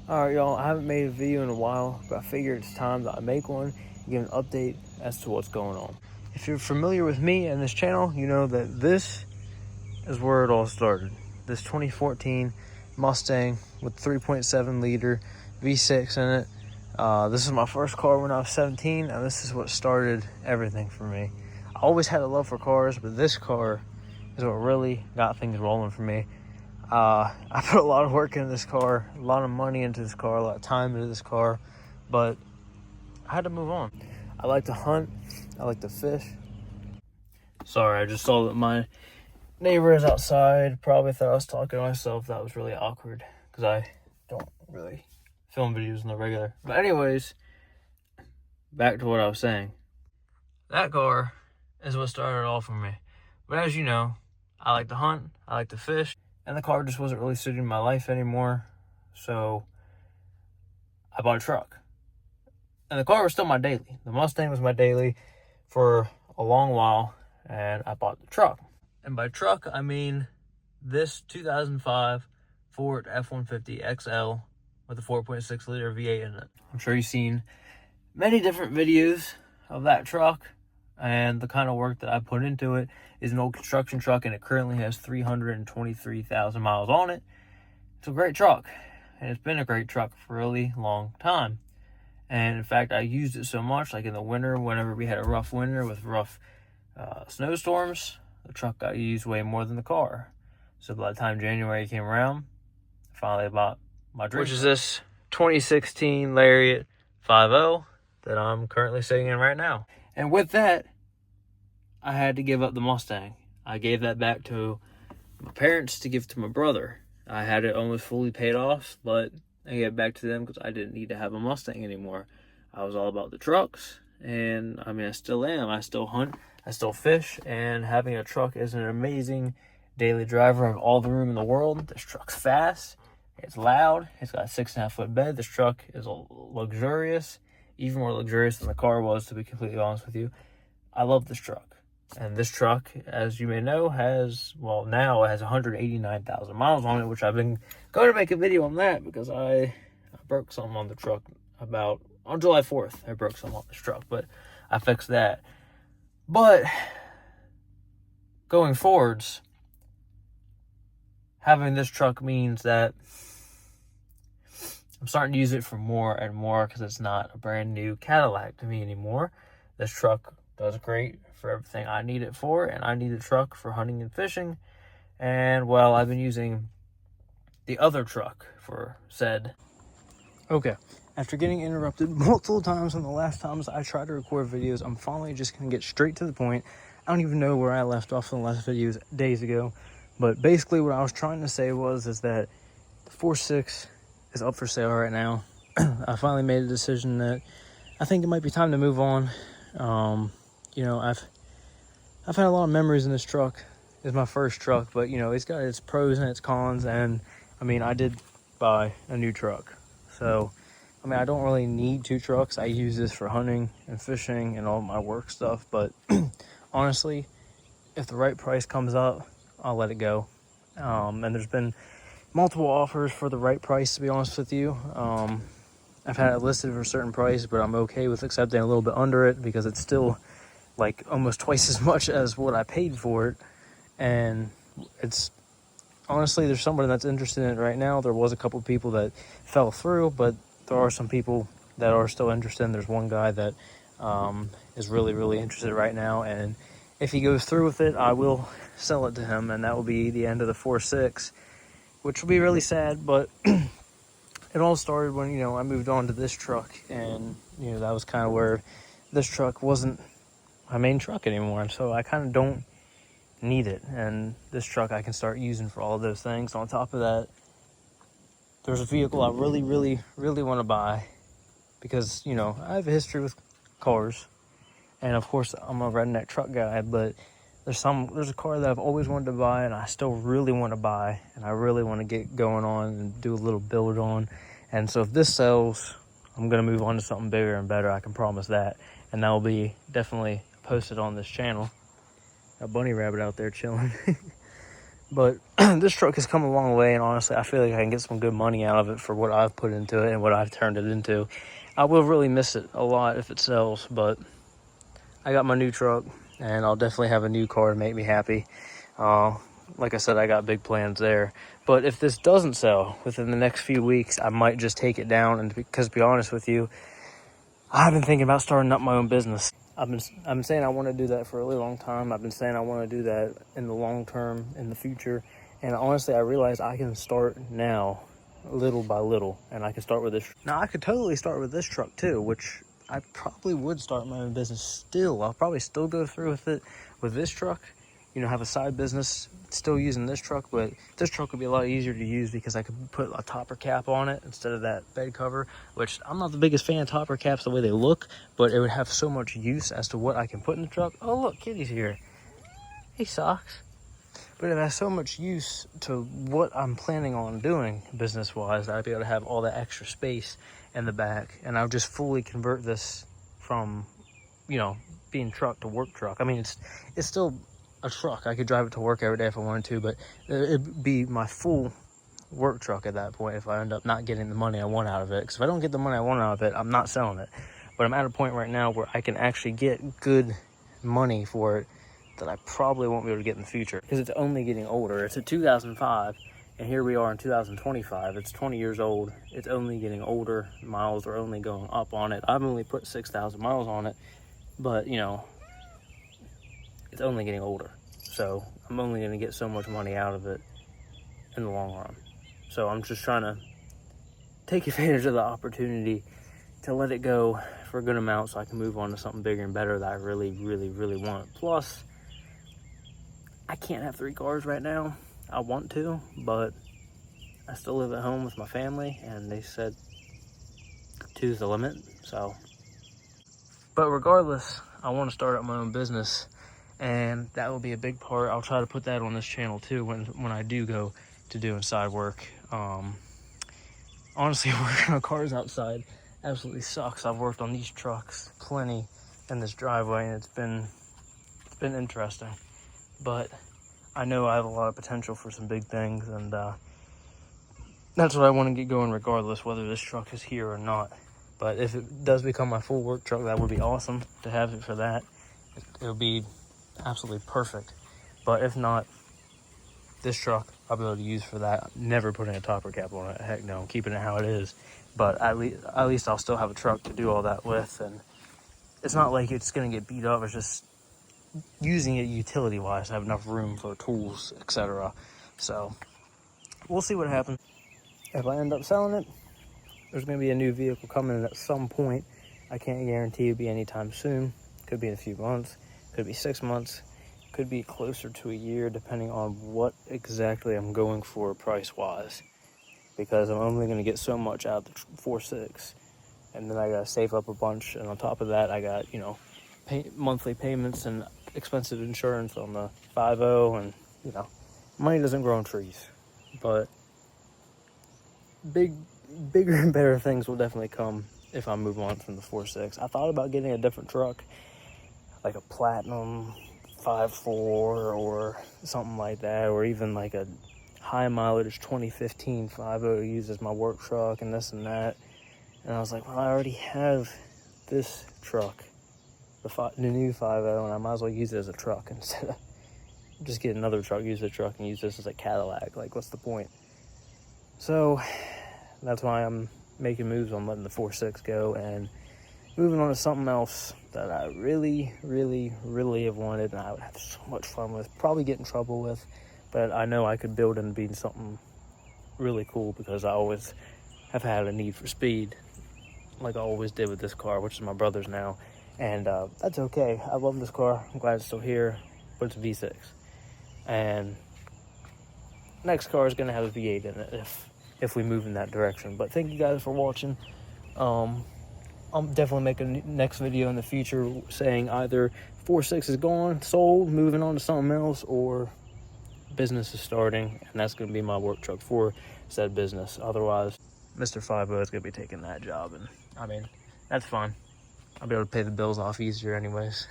Alright, y'all, I haven't made a video in a while, but I figured it's time that I make one and give an update as to what's going on. If you're familiar with me and this channel, you know that this is where it all started. This 2014 Mustang with 3.7 liter V6 in it. This is my first car when I was 17, and this is what started everything for me. I always had a love for cars, but this car is what really got things rolling for me. I put a lot of work into this car, a lot of money into this car, a lot of time into this car, but I had to move on. I like to hunt, I like to fish. Sorry, I just saw that my neighbor is outside. Probably thought I was talking to myself. That was really awkward because I don't really film videos on the regular. But anyways, back to what I was saying. That car is what started it all for me. But as you know, I like to hunt, I like to fish, and the car just wasn't really suiting my life anymore. So I bought a truck. And the car was still my daily. The Mustang was my daily for a long while, and I bought the truck. And by truck, I mean this 2005 Ford F-150 XL with a 4.6 liter V8 in it. I'm sure you've seen many different videos of that truck, and the kind of work that I put into it is an old construction truck, and it currently has 323,000 miles on it. It's a great truck, and it's been a great truck for a really long time. And in fact, I used it so much, like in the winter, whenever we had a rough winter with rough snowstorms, the truck got used way more than the car. So by the time January came around, I finally bought my dream, which is this 2016 Lariat 5.0 that I'm currently sitting in right now. And with that, I had to give up the Mustang. I gave that back to my parents to give to my brother. I had it almost fully paid off, but I gave it back to them because I didn't need to have a Mustang anymore. I was all about the trucks, and I mean, I still am. I still hunt, I still fish, and having a truck is an amazing daily driver. I have all the room in the world. This truck's fast, it's loud, it's got a 6.5 foot bed. This truck is luxurious, even more luxurious than the car was, to be completely honest with you. I love this truck. And this truck, as you may know, now it has 189,000 miles on it, which I've been going to make a video on that because I broke something on the truck on July 4th. I broke something on this truck, but I fixed that. But going forwards, having this truck means that I'm starting to use it for more and more because it's not a brand new Cadillac to me anymore. This truck does great for everything I need it for, and I need a truck for hunting and fishing. And well, I've been using the other truck for said. Okay, after getting interrupted multiple times on the last times I tried to record videos, I'm finally just gonna get straight to the point. I don't even know where I left off in the last videos days ago, but basically what I was trying to say is that the 4.6 is up for sale right now. I finally made a decision that I think it might be time to move on. You know, I've had a lot of memories in this truck. It's my first truck, but you know, it's got its pros and its cons. And I mean, I did buy a new truck, so I mean, I don't really need two trucks. I use this for hunting and fishing and all my work stuff. But honestly, if the right price comes up, I'll let it go. And there's been multiple offers for the right price, to be honest with you. I've had it listed for a certain price, but I'm okay with accepting a little bit under it because it's still like almost twice as much as what I paid for it. And it's honestly, there's someone that's interested in it right now. There was a couple of people that fell through, but there are some people that are still interested. And there's one guy that is really interested right now, and if he goes through with it, I will sell it to him, and that will be the end of the 4.6, which will be really sad. But it all started when, you know, I moved on to this truck, and you know, that was kind of where this truck wasn't my main truck anymore, and so I kind of don't need it. And this truck I can start using for all of those things. On top of that, there's a vehicle I really want to buy because, you know, I have a history with cars, and of course I'm a redneck truck guy, but there's a car that I've always wanted to buy, and I still really want to buy, and I really want to get going on and do a little build on. And so if this sells, I'm going to move on to something bigger and better, I can promise that. And that will be definitely posted on this channel. A bunny rabbit out there chilling. But this truck has come a long way, and honestly, I feel like I can get some good money out of it for what I've put into it and what I've turned it into. I will really miss it a lot if it sells, but I got my new truck, and I'll definitely have a new car to make me happy. Like I said, I got big plans there. But if this doesn't sell within the next few weeks, I might just take it down. And because, to be honest with you, I've been thinking about starting up my own business. I've been saying I want to do that for a really long time. I've been saying I want to do that in the long term, in the future. And honestly, I realized I can start now, little by little. And I can start with this. Now, I could totally start with this truck too, which I probably would start my own business still. I'll probably still go through with it with this truck. You know, have a side business still using this truck, but this truck would be a lot easier to use because I could put a topper cap on it instead of that bed cover, which I'm not the biggest fan of topper caps the way they look, but it would have so much use as to what I can put in the truck. Oh, look, Kitty's here. Hey, Socks. But it has so much use to what I'm planning on doing business-wise that I'd be able to have all that extra space in the back, and I'll just fully convert this from, you know, being truck to work truck. I mean, it's still a truck. I could drive it to work every day if I wanted to, but it'd be my full work truck at that point if I end up not getting the money I want out of it. Because if I don't get the money I want out of it, I'm not selling it. But I'm at a point right now where I can actually get good money for it that I probably won't be able to get in the future because it's only getting older. It's a 2005, and here we are in 2025. It's 20 years old. It's only getting older. Miles are only going up on it. I've only put 6,000 miles on it, but you know, it's only getting older. So I'm only going to get so much money out of it in the long run. So I'm just trying to take advantage of the opportunity to let it go for a good amount so I can move on to something bigger and better that I really, really, really want. Plus, I can't have 3 cars right now. I want to, but I still live at home with my family, and they said 2's the limit. So, but regardless, I want to start up my own business, and that will be a big part. I'll try to put that on this channel too when I do go to doing side work. Honestly, working on cars outside absolutely sucks. I've worked on these trucks plenty in this driveway, and it's been interesting. But I know I have a lot of potential for some big things, and that's what I want to get going regardless whether this truck is here or not. But if it does become my full work truck, that would be awesome to have it for that. It would be absolutely perfect. But if not, this truck I'll be able to use for that. Never putting a topper cap on it. Heck no, I'm keeping it how it is. But at least I'll still have a truck to do all that with, and it's not like it's gonna get beat up. It's just using it utility wise. I have enough room for tools, etc. So we'll see what happens. If I end up selling it, there's gonna be a new vehicle coming at some point. I can't guarantee it'll be anytime soon. Could be in a few months, could be 6 months, could be closer to a year, depending on what exactly I'm going for price wise, because I'm only going to get so much out of the 4.6, and then I got to save up a bunch, and on top of that I got, you know, monthly payments and expensive insurance on the 5.0, and you know, money doesn't grow on trees. But bigger and better things will definitely come if I move on from the 4.6. I thought about getting a different truck, like a Platinum 5.4 or something like that, or even like a high mileage 2015 5.0 to use as my work truck and this and that. And I was like, well, I already have this truck, the new 5.0, and I might as well use it as a truck instead of just get another truck, use the truck, and use this as a Cadillac. Like, what's the point? So that's why I'm making moves on letting the 4.6 go and moving on to something else that I really, really, really have wanted, and I would have so much fun with, probably get in trouble with, but I know I could build into being something really cool, because I always have had a need for speed, like I always did with this car, which is my brother's now, and that's okay. I love this car. I'm glad it's still here, but it's a V6, and next car is going to have a V8 in it if we move in that direction. But thank you guys for watching. I'll definitely make a next video in the future saying either 4.6 is gone, sold, moving on to something else, or business is starting, and that's going to be my work truck for said business. Otherwise, Mr. 5.0 is going to be taking that job, and I mean, that's fine. I'll be able to pay the bills off easier anyways.